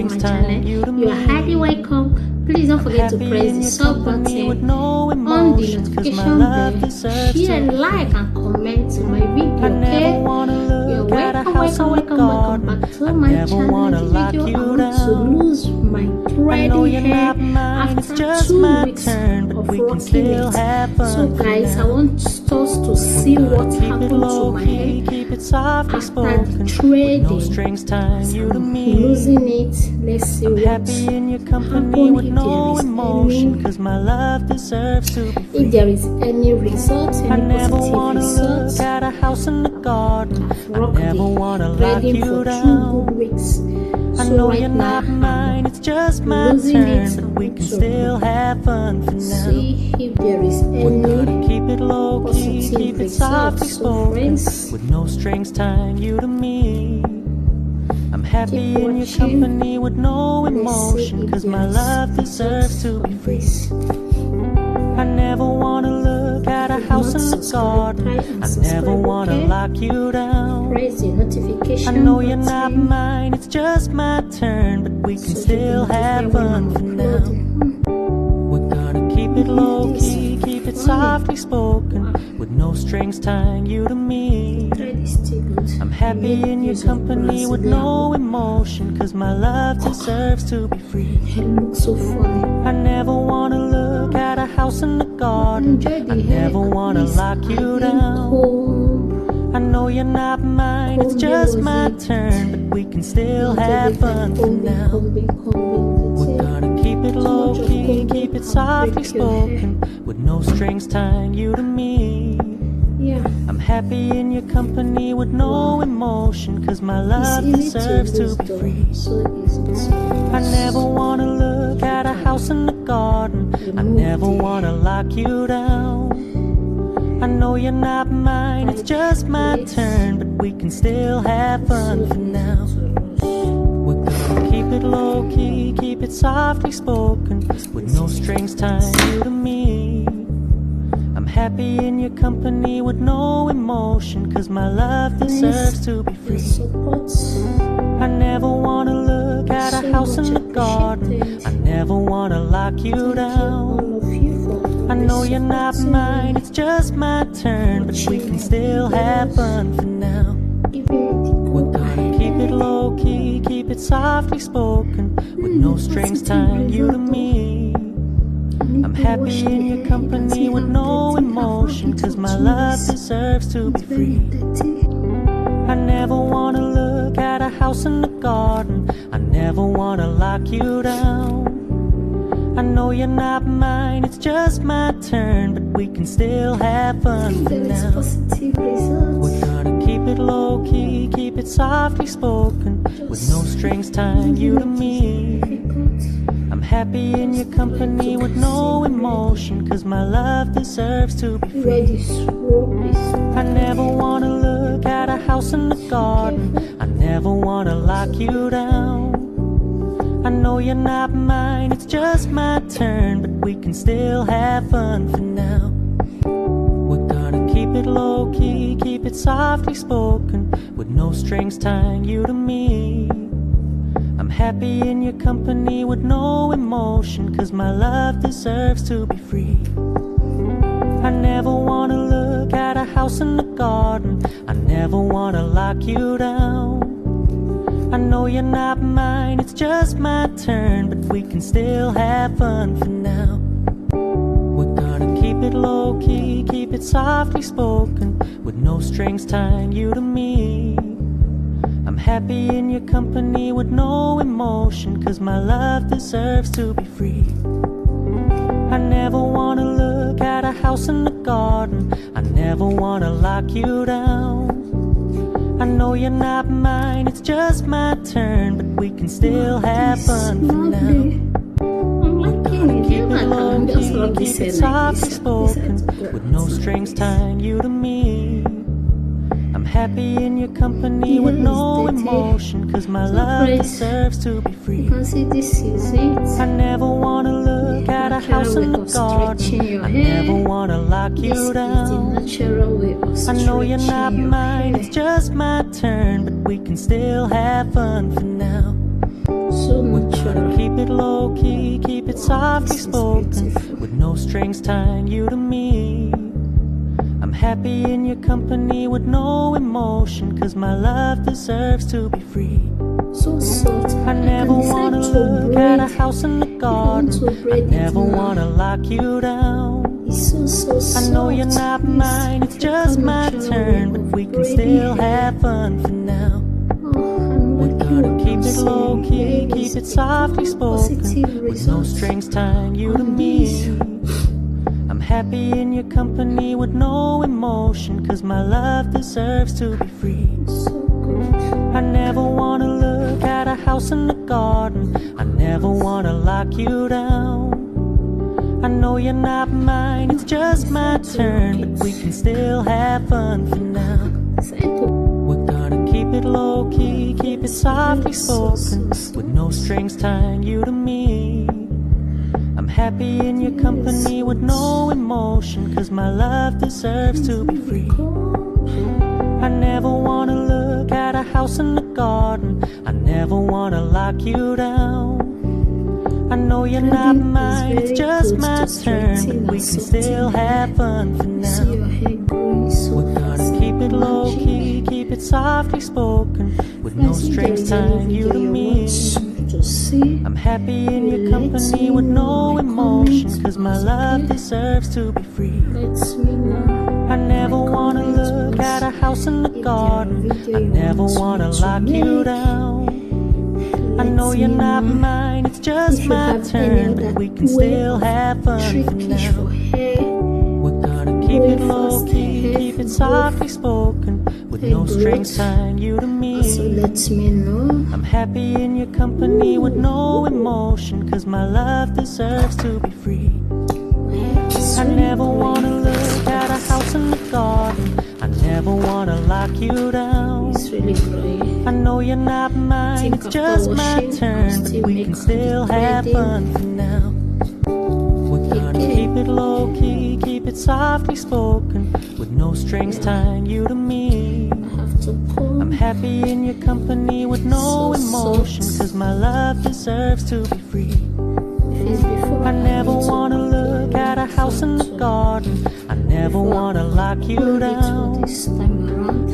to my channel, you are highly welcome. Please don't forget to press the sub button, on the notification bell, share, like and comment to my video, okay? You're welcome back to my channel. In this video, I want to lose my thready hair after 2 weeks of rocking it. So guys, I want us to see what happened to my hair after the threading. I'm losing it. Let's see what happened, if there is any result, any positive results. I've rocked the threading for 2 good weeks. So right now, I'm losing it. We can still have fun for now. See if there is any positive results. So friends, with no strings tying you to me. I'm happy in your company with no emotion, cause my love deserves to be free. I never wanna look at a house in the garden. I never wanna lock you down. press the notification I know you're not mine, it's just my turn, but we can still have fun for now. We're gonna keep it low key, keep it softly spoken, with no strings tying you to me. I'm happy in your company with no emotion, cause my love deserves to be free. It looks so funny. I never wanna look at a house in the garden. I never wanna lock you down. I know you're not mine, it's just my turn, but we can still have fun for now. We're gonna keep it low key, keep it softly spoken, with no strings tying you to me. I'm happy in your company with no emotion, cause my love deserves to be free. I never wanna look at a house in the garden. I never wanna lock you down. I know you're not mine, it's just my turn, but we can still have fun for now. We're gonna keep it low key, keep it softly spoken, with no strings tying you to me. I'm happy in your company with no emotion, cause my love deserves to be free. I never wanna look at a house in the garden. I never wanna lock you down. I know you're not mine, it's just my turn, but we can still have fun for now. We're gonna keep it low key, keep it softly spoken, with no strings tying you to me. I'm happy in your company with no emotion, cause my love deserves to be free. I never wanna look at a house in the garden. I never wanna lock you down. I know you're not mine, it's just my turn, but we can still have fun for now. We're gonna keep it low key, keep it softly spoken, with no strings tying you to me. I'm happy in your company with no emotion, cause my love deserves to be free. I never wanna look at a house in the garden. I never wanna lock you down. I know you're not mine, it's just my turn, but we can still have fun for now. We're gonna keep it low key, keep it softly spoken, with no strings tying you to me. I'm happy in your company with no emotion, cause my love deserves to be free. I never wanna look at a house in the garden. I never wanna lock you down. I know you're not mine, it's just my turn, but we can still have fun for now. We're gonna keep it low key, keep it softly spoken, with no strings tying you to me. I'm happy in your company with no emotion, cause my love deserves to be free. I never wanna look at a house in the garden. I never wanna lock you down. I know you're not mine, it's just my turn, but we can still have fun for now. We're gonna keep it low key, keep it softly spoken, with no strings tying you to me. I'm happy in your company with no emotion, cause my love deserves to be free. I never wanna look at a house in the garden. I never wanna lock you down. I know you're not mine, it's just my turn, but we can still have fun for now. it low key, keep it softly spoken, with no strings tying you to me. I'm happy in your company with no emotion, 'cause my love deserves to be free. So soft. I never wanna look at a house in the garden. I never wanna lock you down. It's so soft. I know you're not mine, it's just my turn, but we can still have fun for now. We're gonna keep it low key, keep it softly spoken, with no strings tying you to me. I'm happy in your company with no emotion, 'cause my love deserves to be free. I never wanna look at a house in the garden. I never wanna lock you down. I know you're not mine, it's just my turn, but we can still have fun for now. We're gonna keep it low key, keep it softly spoken, with no strings tying you to me. I'm happy in your company with no emotion, 'cause my love deserves to be free. I never wanna look at a house in the garden. I never wanna lock you down. I know you're not mine, it's just my turn, but we can still have fun for now. We're gonna keep it low key, keep it softly spoken, with no strings tying you to me. I'm happy in your company with no emotion, 'cause my love deserves to be free. I never wanna look at a house in the garden. I never wanna lock you down. I know you're not mine, it's just my turn, but we can still have fun for now. We're gonna keep it low key, keep it softly spoken, with no strings tying you to me. So let me know. I'm happy in your company with no emotion, 'cause my love deserves to be free. I never wanna look at a house in the garden. I never wanna lock you down. It's really great. I know you're not mine, it's just my turn, but we can still have fun for now. We're gonna keep it low key, keep it softly spoken, with no strings tying you to me. I'm happy in your company with no emotion, 'cause my love deserves to be free. I never wanna look at a house in the garden. I never wanna lock you down.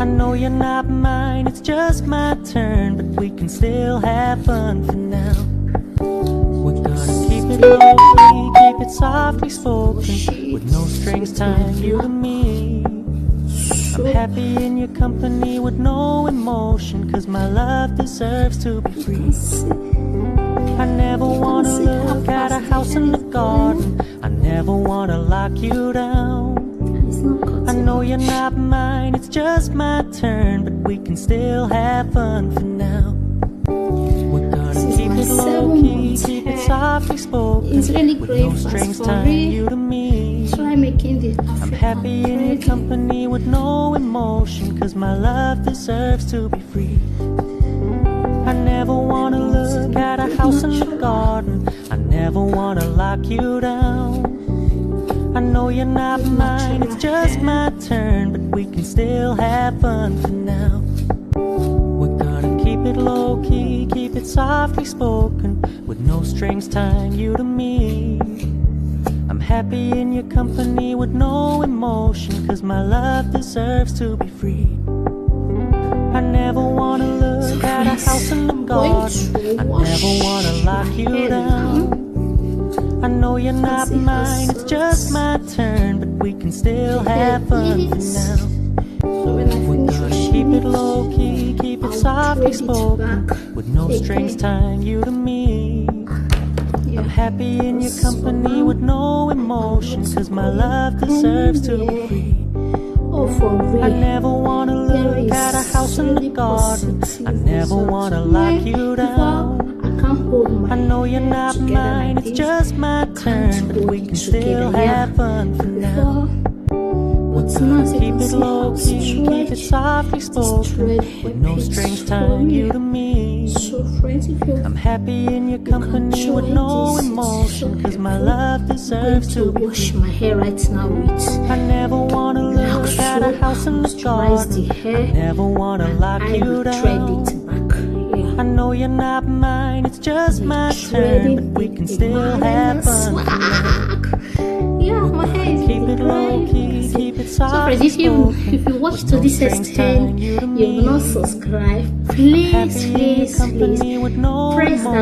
I know you're not mine, it's just my turn, but we can still have fun for now. We're gonna keep it low key, keep it softly spoken, with no strings tying you to me. I'm happy in your company with no emotion, 'cause my love deserves to be free. I never wanna look at a house in the garden. I never wanna lock you down. I know you're not mine, it's just my turn, but we can still have fun for now. We're gonna keep it low key, keep it softly spoken, It's really with great no fast strings for tying me. you to me. Try making the I'm happy in your company with no emotion, 'cause my love deserves to be free. I never wanna look at a house in the garden. I never wanna lock you down. I know you're not mine, it's just my turn, but we can still have fun for now. We're gonna keep it low key, keep it softly spoken, with no strings tying you to me. I'm happy in your company with no emotion, 'cause my love deserves to be free. I never wanna look at a house in the garden. I never wanna lock you down. I know you're not mine, it's just my turn, but we can still have fun for now. We're gonna keep it low key, keep it softly spoken, with no strings tying you to me. I'm happy in your company with no emotion, 'cause my love deserves to be free. Oh, for real. I never wanna look at a house in the garden. I never wanna lock you down. I can't hold my I know you're not mine, it's just my turn, but we can still have fun for now. We're gonna keep it low key, keep it softly spoken, with no strings tying you to me. So friends, if you're I'm happy in your company with no emotion, 'cause my love deserves to be wash free. my hair right now with I never wanna look at a house in the garden. I never wanna lock I you will thread down. it back. Yeah. I know you're not mine, it's just my turn, but we can still have fun. Yeah, my hair is Keep it low key, keep it soft. So friends, if you watch to this extent, you've not subscribed, please press the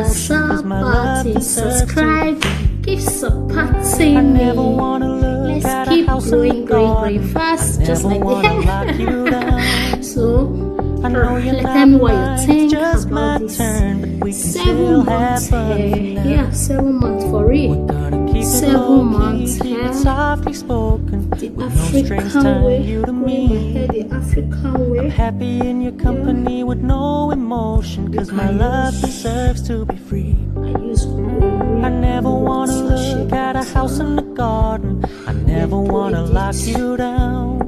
sub button, subscribe, keep supporting me. Let's keep growing fast, just like that. So tell me what you think about this 7 months hair. Yeah, 7 months for real. 7 months hair. The African way. Growing my hair the African way. I'm happy in your company with no emotion, cause my love deserves to be free. I never wanna look at a house in the garden. I never wanna lock you down.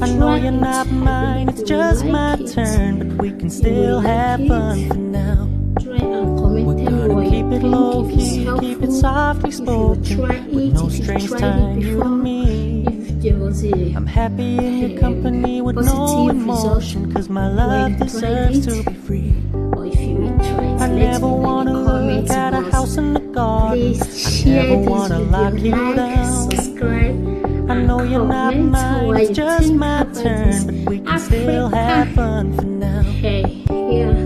I know you're not mine, it's just my turn, but we can still have fun for now. We're gonna keep it low key, keep it softly spoken, with no strings tying you and me. I'm happy in your company with no emotion, cause my love deserves to be free. I never wanna look at a house in the garden. I never wanna lock you down. I know you're not mine, it's just my turn, but we can still have fun for now.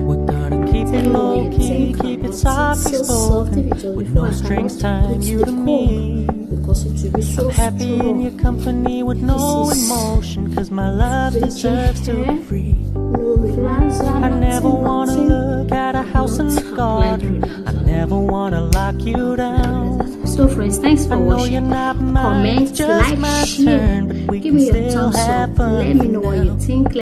We're gonna keep it low key, keep it softly spoken, with no strings tying you to me. I'm happy in your company with no emotion, cause my love deserves to be free. I never wanna look at a house in the garden. I never wanna lock you down. So friends, thanks for watching. Comment, like, share, give me your thumbs up, let me know what you think.